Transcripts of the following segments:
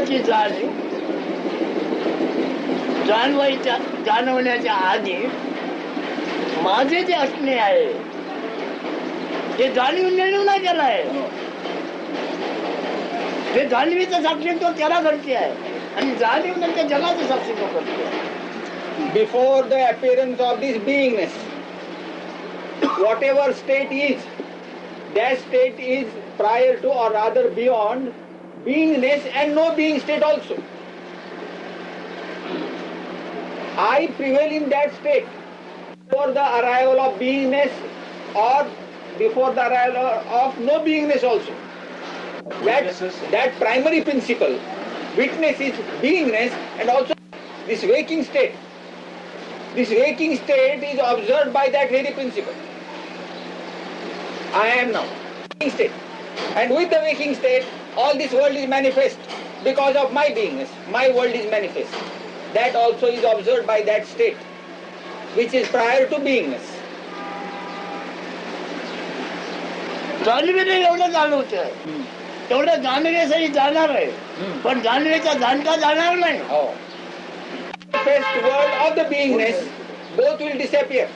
स्वतःची जाणवण्याच्या आधी माझे जे असणे आहे ते निर्णय नाही केला आहे. ते जाणीवीचं साक्षीत्व त्याला घडते आहे आणि जाणीव नंतर जगाचं साक्षीत्व करते आहे. Before the appearance of this beingness, whatever state is, that state is prior to or rather beyond beingness and no being state also. I prevail in that state before the arrival of beingness or before the arrival of no beingness also. That primary principle, witness is beingness and also this waking state. This waking state is observed by that very principle. I am now. Waking state. And with the waking state, all this world is manifest because of my beingness. My world is manifest. That also is observed by that state, which is prior to beingness. जाणीवेने एवढं जाणवत आहे, तेवढं जाणीवेसाठी जाणार आहे, पण जाणीवेचा जाणता जाणार नाही. Manifest world of the beingness, both will disappear.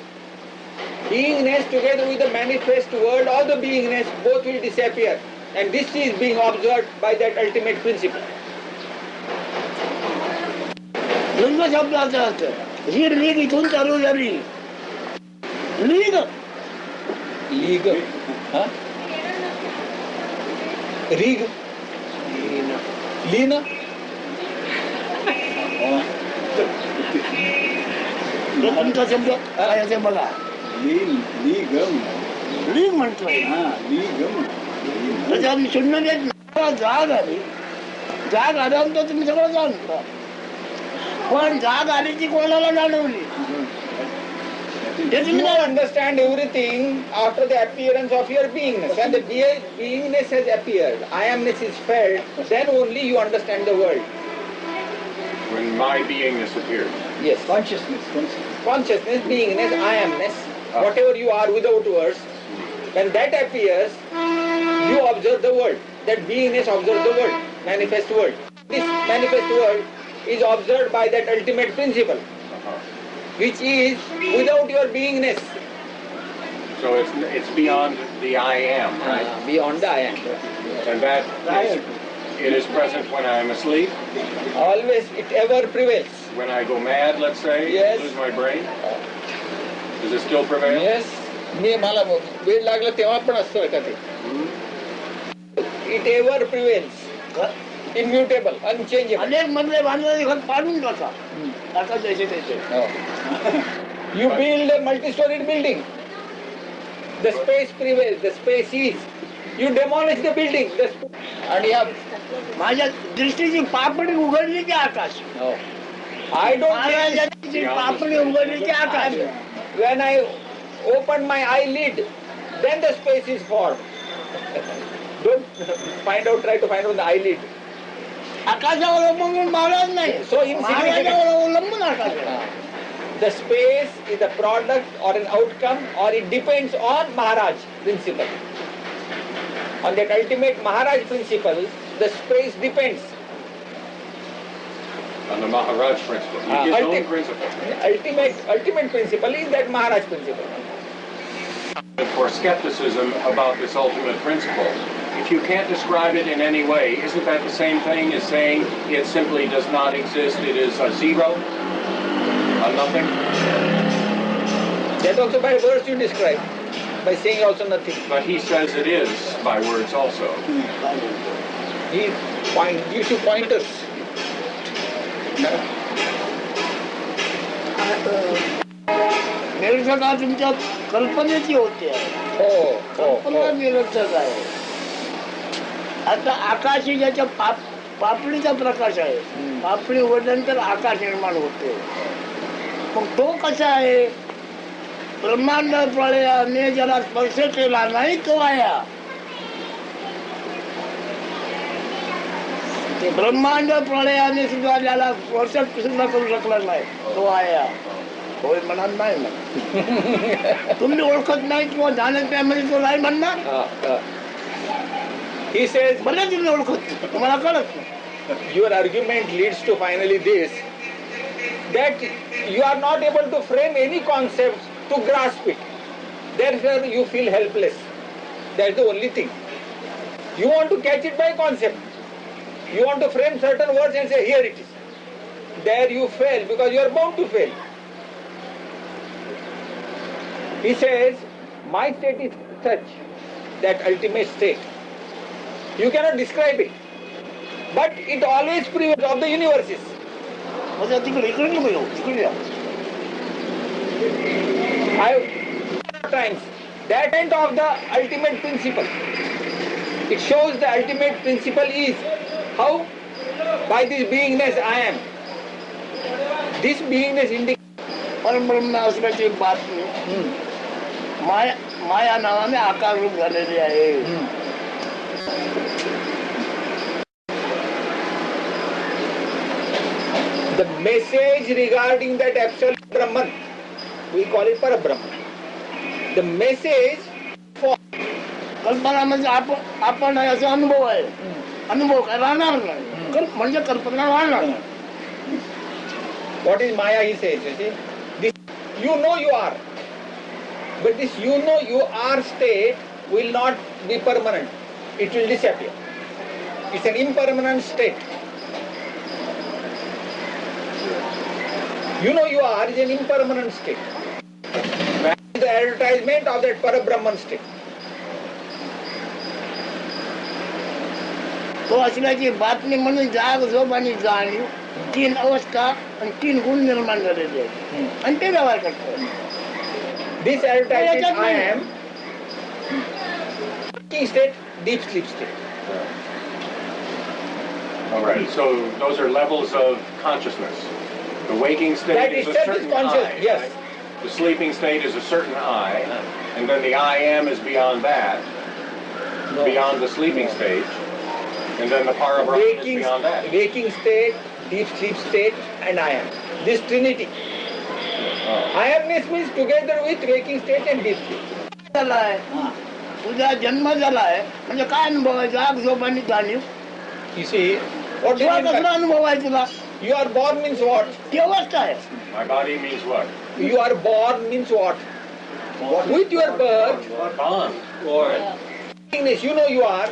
Beingness together with the manifest world of the beingness, both will disappear. And this is being observed by that ultimate principle. लिंग शब्दाचा अर्थ ही लीग इथून चालू झाली. लीग लीग रीग लीन तुमचा शब्द काय असे बघा. लीग म्हटलंय त्याच्यात शून्य जाग आली. जाग आल्यानंतर तुम्ही सगळं जाणता, पण जाग आली ती कोणाला जाणवली. You understand everything after the appearance of your beingness. When the beingness has appeared, I amness is felt, then only you understand the world. When my beingness appears. Yes. Consciousness, beingness, I amness, whatever you are without words, when that appears, you observe the world. That beingness observes the world, manifest world. This manifest world is observed by that ultimate principle, which is without your beingness. So it's beyond the I am, right? Beyond the I am. And it is present when I am asleep. Always, it ever prevails. When I go mad, let's say, Yes. lose my brain. Does it still prevail? Yes. मला वेळ लागला तेव्हा पण असतं का ते. It ever prevails. Immutable, unchangeable. अनेक मधले बांधलेले घर पाडून टाका. टाका जैसे तैसे. You build a multi-storied building. The space prevails. The space is. You demolish the building. आणि या माझ्या दृष्टीची पापडी उघडली की आकाश. I don't. महाराजांची पापडी उघडली की आकाश. When I open my eyelid, then the space is formed. Don't try to find out the eyelid. आकाशावर अवलंबून महाराज नाही. So महाराजावर अवलंबून आकाश आहे. The space is a product or an outcome, or it depends on Maharaj principle. On that ultimate Maharaj principle, the space depends. On the Maharaj principle. His own principle. Ultimate principle is that Maharaj principle. For skepticism about this ultimate principle, if you can't describe it in any way, isn't that the same thing as saying it simply does not exist, it is a zero, a nothing? That also by words you describe, by saying also nothing. But he says it is by words also. He gives you pointers. निरर्थक तुमच्या कल्पनेची होते. कल्पना निरर्थक आहे. आता आकाशी ज्याच्या पापडीचा प्रकाश आहे, पापडी उघडल्यानंतर आकाश निर्माण होते. मग तो कसा आहे? ब्रह्मांड प्रलयाने ज्याला स्पर्श केला नाही तो आया. ब्रह्मांड प्रलयाने सुद्धा ज्याला स्पर्श सुद्धा करू शकला नाही तो आया. होय म्हणणार नाही ना. तुम्ही ओळखत नाही किंवा जाणत नाही म्हणजे तो नाही म्हणणार. He says, बरं तुम्ही ओळखत तुम्हाला कळत नाही. your argument leads to finally this, that you are not able to frame any concept to grasp it. Therefore you feel helpless. That's the only thing. You want to catch it by concept. You want to frame certain words and say, here it is. There you fail because you are bound to fail. He says, my state is such, that ultimate state. You cannot describe it. But it always prevails of the universes. म्हणजे तिकडे इकडे नको येऊ तिकडे या I times that end of the ultimate principle. It shows the ultimate principle is how by this beingness I am. This beingness indicates परब्रह्म असल्याची एक बातमी माया नावाने आकार रूप झालेली आहे. the message regarding that absolute Brahman. We call it Parabrahman. The message for कल्पना म्हणजे आपण आहे असा अनुभव आहे. अनुभव काय राहणार नाही. म्हणजे कल्पना राहणार नाही. what is Maya, he says, you see, this you know you are, but this you know you are state will not be permanent. It will disappear. It's an impermanent state. You know you are is an impermanent state. That is the advertisement of that Parabrahman state. तो असल्याची बातमी म्हणून जाग झोप आणि जाणीव 3 अवस्था आणि 3 गुण निर्माण झालेले आहेत आणि ते व्यवहार करतो. This advertisement I am waking state, deep sleep state. All right, so those are levels of consciousness. The waking That state is a itself is certain conscious, I. yes. Right? The sleeping state is a certain I, and then the I am is beyond that, beyond the sleeping stage, and then the Parabrahman is beyond that. Waking state, deep sleep state, and I am. This trinity. I amness means together with waking state and deep sleep. झालाय तुझा जन्म झालाय म्हणजे काय अनुभव आहे जाग झोप आणि जाणीव. You see, what do you तुला mean कसला by अनुभव आहे तुला you are born means what? ती अवस्था आहे. My body means what? You are born means what? With your birth, Bond. wakingness, you know you are,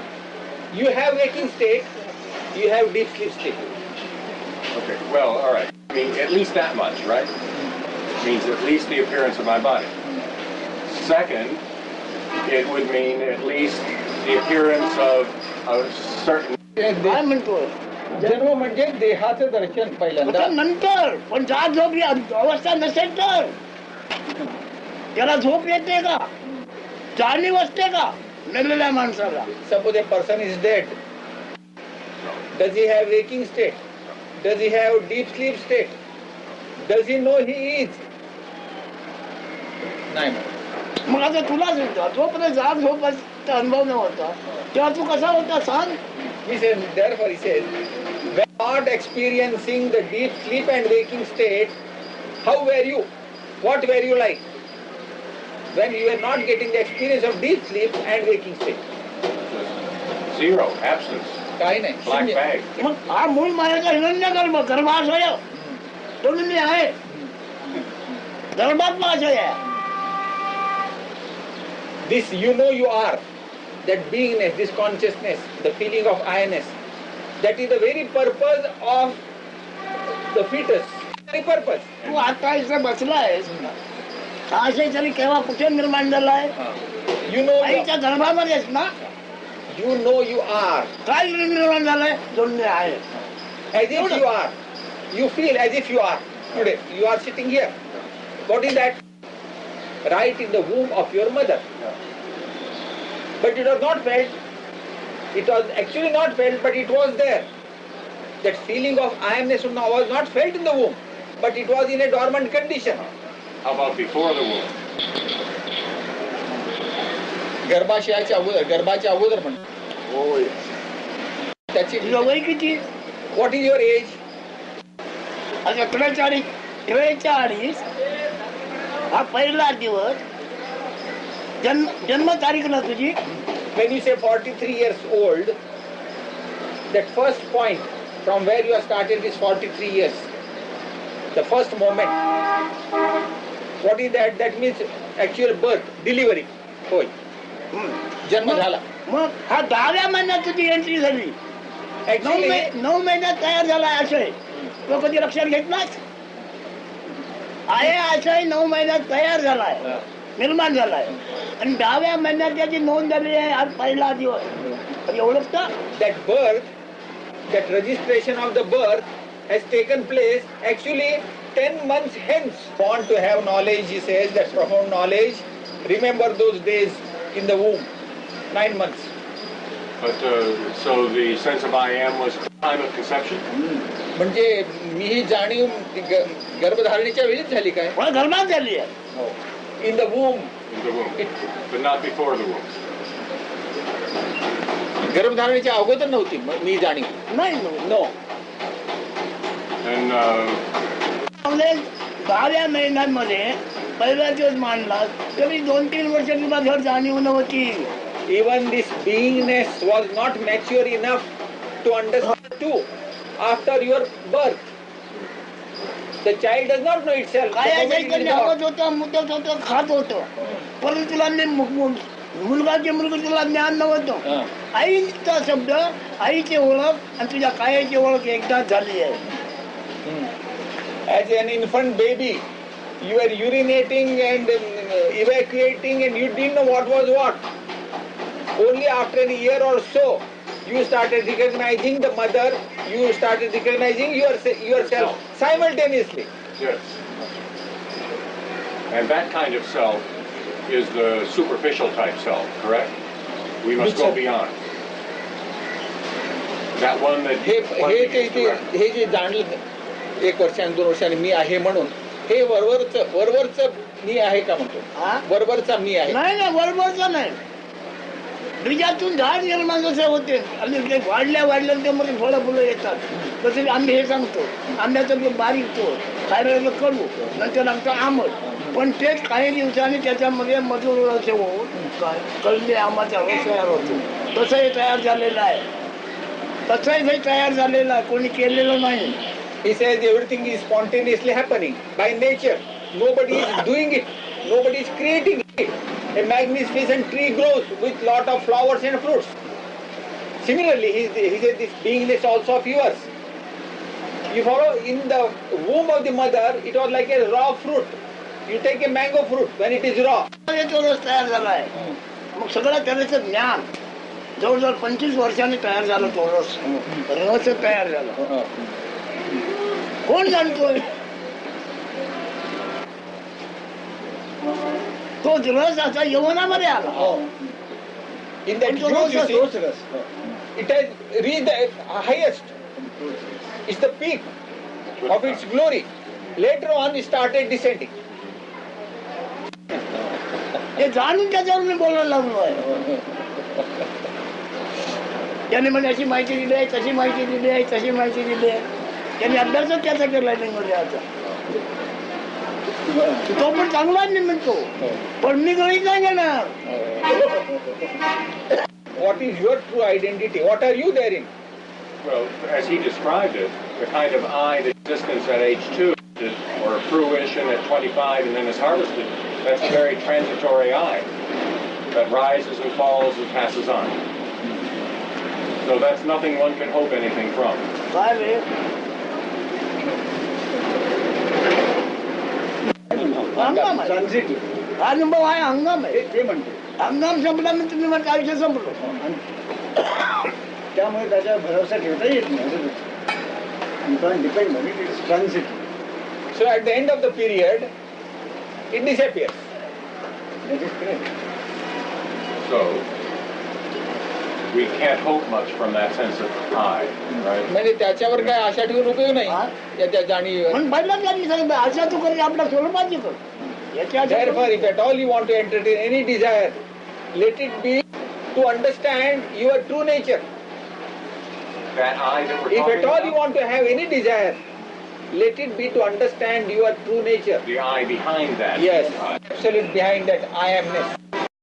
you have waking state, you have deep sleep state. Okay, well, all right. I mean, at least that much, right? Means at least the appearance of my body. Second, it would mean at least the appearance of a certain... काय म्हणतोय जन्म म्हणजे देहाचं दर्शन पहिल्यांदा. आता नंतर पण जाग झोप ही अवस्था नसेल तर त्याला झोप येते का जाणीव असते का मेलेल्या माणसाला. Suppose a person is dead. Does he have waking state? Does he have deep sleep state? Does he know he is? नाही. मग आता तुलाच होता जोपर्यंत जाग झोप अनुभव न होता तेव्हा तू कसा होता सांग. He says, therefore he says, when not experiencing the deep sleep and waking state, how were you? What were you like? When you were not getting the experience of deep sleep and waking state. Zero, absence, काही नाही. black शून्य. bag. मग हा मूळ मायाचा हिरण्य गर्भाशय तो म्हणजे आहे गर्भात्माशय आहे. This you know you are, that beingness, this consciousness, the feeling of I-ness, that is the very purpose of the fetus. Very purpose. तू आता इथे बसलायस आशय तरी केव्हा कुठे निर्माण झालाय You know you, आईच्या गर्भामध्येच ना. you know you are. काय निर्माण झालंय दोन्ही आहे. As if you are. You feel as if you are. Today, you are sitting here. What is that? Right in the womb of your mother. But it was not felt. It was actually not felt, but it was there. That feeling of I-amness was not felt in the womb, but it was in a dormant condition. How about before the womb? गर्भाशयाच्या अगोदर पण. होय. त्याची तुझं वय किती. What is your age? आता 43 हा पहिला दिवस जन्म तारीख ना तुझी. When you say 43 years old, that first point from where you have started is 43 years. The first moment. What is that? That means actual birth, delivery. होय. जन्म झाला. मग हा 10व्या महिन्यात तुझी एंट्री झाली. Actually, 9 महिन्यात तयार झालाय आशय. तो कधी लक्षात घेतलास? आहे आशय 9 महिन्यात तयार झालाय, निर्माण झालाय, आणि 10व्या महिन्यात त्याची नोंद झाली आहे. आज पहिला दिवस. कधी ओळखता? that birth, that registration of the birth has taken place actually 10 months hence. Want to have knowledge, he says, that profound knowledge. Remember those days in the womb, 9 months. But so the sense of I am was time of conception? म्हणजे मी ही जाणीव गर्भधारणेच्या वेळीच झाली काय? मला धर्मात झाली आहे. In the womb. In the womb. But not before the womb. गर्भधारणेच्या अगोदर नव्हती मी जाणीव. नाही नो. And 10व्या महिन्यांमध्ये पहिला दिवस मांडला तरी 2-3 वर्ष तुला घर जाणीव नव्हती. Even this beingness was not mature enough to understand too after your birth. The child does not know itself. काय हवत होतं, मुदत होतं, खात होतं, परंतु तुला मुलगा तुला ज्ञान नव्हतं. आईचा शब्द, आईची ओळख आणि तुझ्या कायाची ओळख एकदाच झाली आहे. As an infant baby, you were urinating and evacuating and you didn't know what was what. Only after a year or so, you started recognizing the mother, you started recognizing yourself simultaneously. yes. And that kind of self is the superficial type self, correct? We must go beyond. That one that हे जे जाणलं 1 वर्षांनी 2 वर्षांनी मी आहे म्हणून हे वरवरच मी आहे का म्हणतो? वरवरचा मी आहे. नाही वरवरचा नाही. बीजातून झाड निर्माण जसे होते आणि ते वाढल्या त्यामध्ये फळं फुलं येतात. तसे आम्ही हे सांगतो, आंब्याचं बारीक तो खायला कडू, नंतर लागतं आंबट, पण तेच काही दिवसांनी त्याच्यामध्ये मधुर रस होऊन कळले आंबाचा रस तयार होतो. तसंही तयार झालेलं आहे. तसंही तयार झालेलं आहे, कोणी केलेलं नाही. He says everything is spontaneously happening by nature. Nobody is doing it. Nobody is creating it. A magnificent tree grows with lot of flowers and fruits. Similarly, he says this beingness also of yours. You follow? In the womb of the mother, it was like a raw fruit. You take a mango fruit when it is raw. तो रस तयार झाला आहे. मग सगळं त्याचं ज्ञान जवळजवळ 25 वर्षांनी तयार झालं. तो रस तयार झाला. कोण जाणतोय? तो रस असा यवनामध्ये आला. In that youth, you see, it has reached the highest. It's the peak of its glory. Later on, it started descending. हे जाणून त्याच्यावर मी बोलायला लागलो आहे. त्याने म्हणजे अशी माहिती दिली आहे, तशी माहिती दिली आहे, तशी माहिती दिली आहे. त्यांनी अभ्यासच त्याचा केला नाही आता. तो पण चांगला नाही म्हणतो, पण मी गणित नाही घेणार. What is your true identity? What are you therein? Well, as he described it, the kind of I that existence at age 2, or fruition at 25 and then is harvested, that's a very transitory I that rises and falls and passes on. So that's nothing one can hope anything from. काय रे? हंगाम आहे. हा अनुभव आहे, हंगाम आहे. ते म्हणते हंगाम संपला म्हणजे तुम्ही म्हणता आयुष्य संपलं. त्यामुळे त्याच्यावर भरोसा ठेवता येत नाही. So at the end of the period, it disappears. So we can't hope much from that sense of I, right? म्हणजे त्याच्यावर काय आशा ठेवून उपयोग नाही त्या जाणीव. पण पहिलाच त्यांनी सांगितलं आशा तू कर, आपला स्वरूपाची कर. Therefore, if at all you want to entertain any desire, let it be to understand your true nature. That I that we're If talking at all you about, want to have any desire, let it be to understand your true nature. the I behind that. Yes, I. absolute behind that I amness.